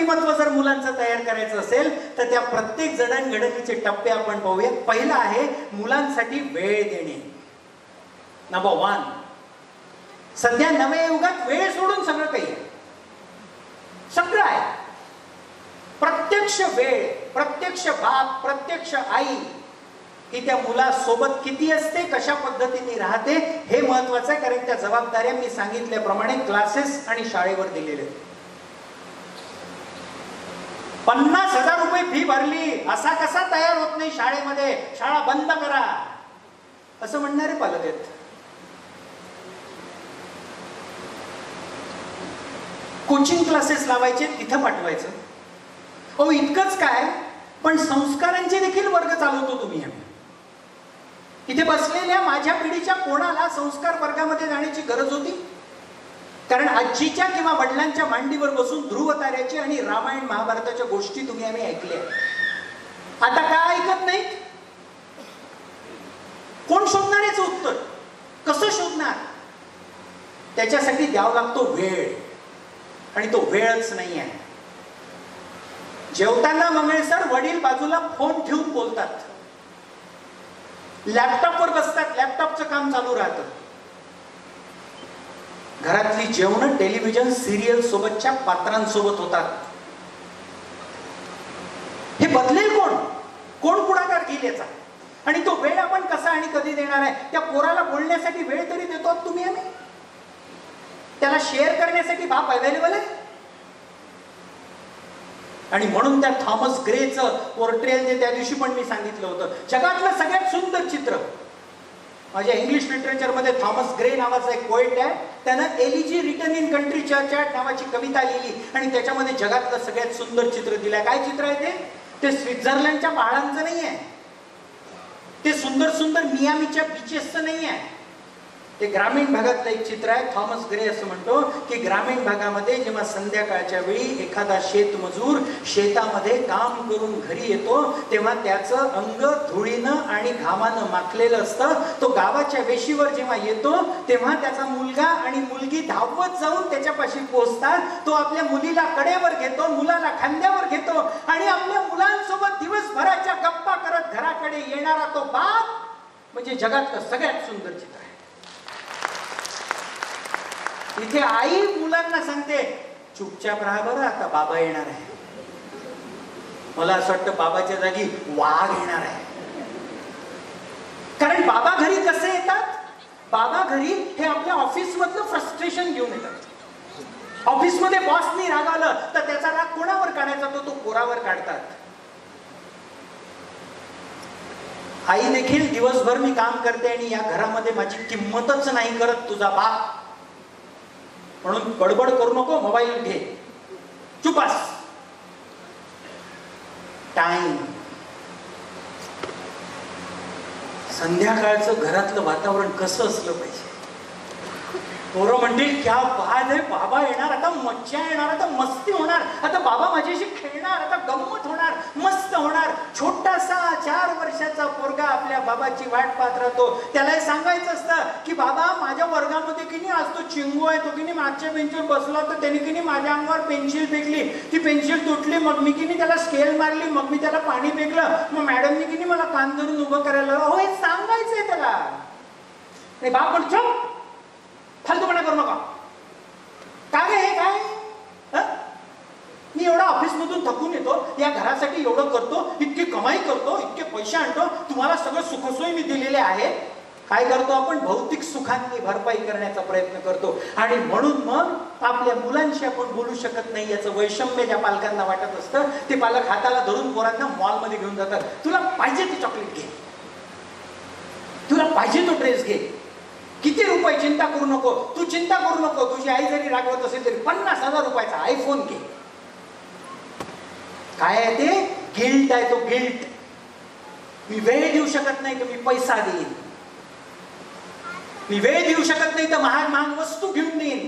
व्यक्तिमत्व जर मुलांचं तयार करायचं असेल तर त्या प्रत्येक जडणघडणीचे टप्पे आपण पाहूया. पहिला आहे मुलांसाठी वेळ देणे. नंबर 1. सध्या नव्या युगात वेळ सोडून सगळं काही आहे. सगळं आहे. प्रत्यक्ष वेळ, प्रत्यक्ष बाप, प्रत्यक्ष आई ही त्या मुलासोबत किती असते, कशा पद्धतीने राहते हे महत्वाचं आहे. कारण त्या जबाबदाऱ्या मी सांगितल्याप्रमाणे क्लासेस आणि शाळेवर दिलेले. 50,000 रुपये फी भरली, असा कसा तयार होत नाही शाळेमध्ये, शाळा बंद करा असं म्हणणारे पालक आहेत. कोचिंग क्लासेस लावायचे, तिथं पाठवायचं. अहो इतकंच काय, पण संस्कारांचे देखील वर्ग चालवतो तुम्ही. इथे बसलेल्या माझ्या पिढीच्या कोणाला संस्कार वर्गामध्ये जाण्याची गरज होती? कारण आजीच्या किंवा वडिलांच्या मांडीवर बसून ध्रुव ताऱ्याची आणि रामायण महाभारताच्या गोष्टी तुम्ही आम्ही ऐकल्या. आता काय ऐकत नाहीत? कोण शोधणार याचं उत्तर? कसं शोधणार? त्याच्यासाठी द्यावा लागतो वेळ, आणि तो वेळच नाही आहे. जेवताना मंगळे सर वडील बाजूला फोन ठेवून बोलतात, लॅपटॉपवर बसतात, लॅपटॉपचं काम चालू राहतं. घरातली जेवण टेलिव्हिजन सिरियल सोबतच्या पात्रांसोबत होतात. हे बदलेल कोण? कोण पुढाकार घेईल याचा? आणि तो वेळ आपण कसा आणि कधी देणार आहे? त्या पोराला बोलण्यासाठी वेळ तरी देतो तुम्ही आम्ही? त्याला शेअर करण्यासाठी बाप अवेलेबल आहे? आणि म्हणून त्या थॉमस ग्रेचं पोर्ट्रेल जे त्या दिवशी पण मी सांगितलं होतं, जगातलं सगळ्यात सुंदर चित्र. माझ्या इंग्लिश लिटरेचर मध्ये थॉमस ग्रे नावाचा एक पोएट आहे, त्यानं elegy return in country church नावाची कविता लिहिली आणि त्याच्यामध्ये जगातलं सगळ्यात सुंदर चित्र दिलंय. काय चित्र आहे ते? स्वित्झर्लंडच्या पहाडांचं नाही आहे, ते सुंदर सुंदर मियामीच्या बीचेसचं नाही आहे, ते ग्रामीण भागातलं एक चित्र आहे. थॉमस ग्रे असं म्हणतो की ग्रामीण भागामध्ये जेव्हा संध्याकाळच्या वेळी एखादा शेतमजूर शेतामध्ये काम करून घरी येतो तेव्हा त्याचं अंग धुळीनं आणि घामानं माखलेलं असतं. तो गावाच्या वेशीवर जेव्हा येतो तेव्हा त्याचा मुलगा आणि मुलगी धावत जाऊन त्याच्यापाशी पोहोचतात. तो आपल्या मुलीला कडेवर घेतो, मुलाला खांद्यावर घेतो आणि आपल्या मुलांसोबत दिवसभराच्या गप्पा करत घराकडे येणारा तो बाप म्हणजे जगातलं सगळ्यात सुंदर चित्र आहे. इथे आई मुलांना सांगते चुपचाप राहा बरं, आता बाबा येणार आहे. मला असं वाटतं बाबाच्या जागी वाघ येणार आहे. कारण बाबा घरी कसे येतात? बाबा घरी हे आपल्या ऑफिस मधलं फ्रस्ट्रेशन घेऊन येतात. ऑफिसमध्ये बॉसनी रागावलं तर त्याचा राग कोणावर काढायचा? तो पोरावर काढतात. आई देखील दिवसभर मी काम करते आणि या घरामध्ये माझी किंमतच नाही करत तुझा बाप, म्हणून बडबड करू नको, मोबाईल घे, चुपास. टाइम. संध्याकाळचं घरातलं वातावरण कसं असलं पाहिजे? पोरं म्हणतील क्या बात आहे, बाबा येणार, आता मज्जा येणार, आता मस्ती होणार, आता बाबा माझ्याशी खेळणार, आता गंमत होणार, मस्त होणार. छोटासा 4 वर्षाचा पोरगा आपल्या बाबाची वाट पाहत राहतो. त्याला सांगायचं असतं की बाबा माझ्या वर्गामध्ये की नाही आज तो चिंगू आहे, तो की नाही मागच्या बेंचवर बसला तर त्याने की नाही माझ्या अंगावर पेन्सिल फेकली, ती पेन्सिल तुटली, मग मी की नाही त्याला स्केल मारली, मग मी त्याला पाणी फेकलं, मग मॅडमनी की नाही मला कान धरून उभं करायला. हो हे सांगायचंय त्याला. नाही बाप पण चुप, फालतूपणा करू नका. काय हे काय? मी एवढा ऑफिस मधून थकून येतो, या घरासाठी एवढं करतो, इतकी कमाई करतो, इतके पैसे आणतो, तुम्हाला सगळं सुखसोयी मी दिलेले आहे. काय करतो आपण? भौतिक सुखांनी भरपाई करण्याचा प्रयत्न करतो. आणि म्हणून मग आपल्या मुलांशी आपण बोलू शकत नाही. याचं वैषम्य ज्या पालकांना वाटत असतं ते पालक हाताला धरून पोरांना मॉलमध्ये घेऊन जातात. तुला पाहिजे ते चॉकलेट घे, तुला पाहिजे तो ड्रेस घे, किती रुपये चिंता करू नको, तू चिंता करू नको, तुझी आई जरी रागवत असेल तरी 50,000 रुपयाचा आयफोन घे. काय आहे ते? गिल्ट आहे तो, गिल्ट. मी वेळ देऊ शकत नाही तर मी पैसा देईन, मी वेळ देऊ शकत नाही तर महाग महाग वस्तू घेऊन देईन.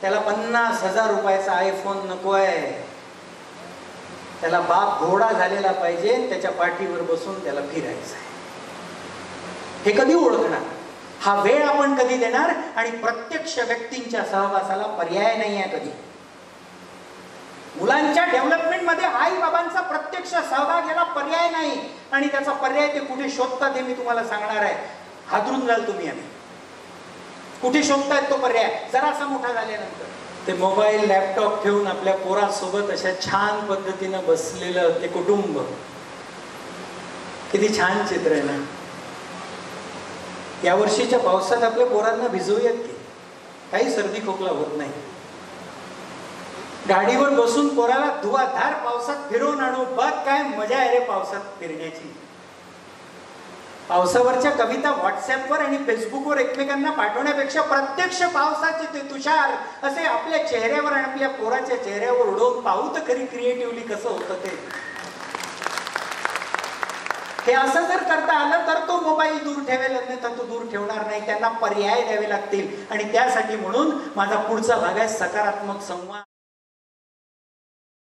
त्याला 50,000 रुपयाचा आयफोन नको आहे, त्याला बाप घोडा झालेला पाहिजे, त्याच्या पाठीवर बसून त्याला फिरायचं आहे. हे कधी ओळखणार? हा वेळ आपण कधी देणार? आणि प्रत्यक्ष व्यक्तींच्या सहवासाला पर्याय नाही आहे कधी. मुलांच्या डेव्हलपमेंटमध्ये आई बाबांचा प्रत्यक्ष सहभाग याला पर्याय नाही, आणि त्याचा पर्याय ते कुठे शोधतात हे मी तुम्हाला सांगणार आहे. हादरून जाल तुम्ही. आम्ही कुठे शोधतायत तो पर्याय? जरासा मोठा झाल्यानंतर ते मोबाईल लॅपटॉप ठेवून आपल्या पोरासोबत अशा छान पद्धतीनं बसलेलं ते कुटुंब. किती छान चित्र आहे ना. या वर्षीच्या पावसात आपल्या पोरांना भिजवूयात की, काही सर्दी खोकला होत नाही. गाडीवर बसून पोराला धुवाधार पावसात फिरवून आणू. बघ काय मजा आहे रे पावसात फिरण्याची. पावसावरच्या कविता व्हॉट्सअपवर आणि फेसबुकवर एकमेकांना पाठवण्यापेक्षा प्रत्यक्ष पावसाचे ते तुषार असे आपल्या चेहऱ्यावर आणि आपल्या पोराच्या चेहऱ्यावर उडवून पाहू तर खरी क्रिएटिव्हली कसं होतं ते. हे असं जर करता आलं तर तो मोबाईल दूर ठेवेल, अन्यथा तो दूर ठेवणार नाही. त्यांना पर्याय द्यावे लागतील, आणि त्यासाठी म्हणून माझा पुढचा भाग आहे सकारात्मक संवाद.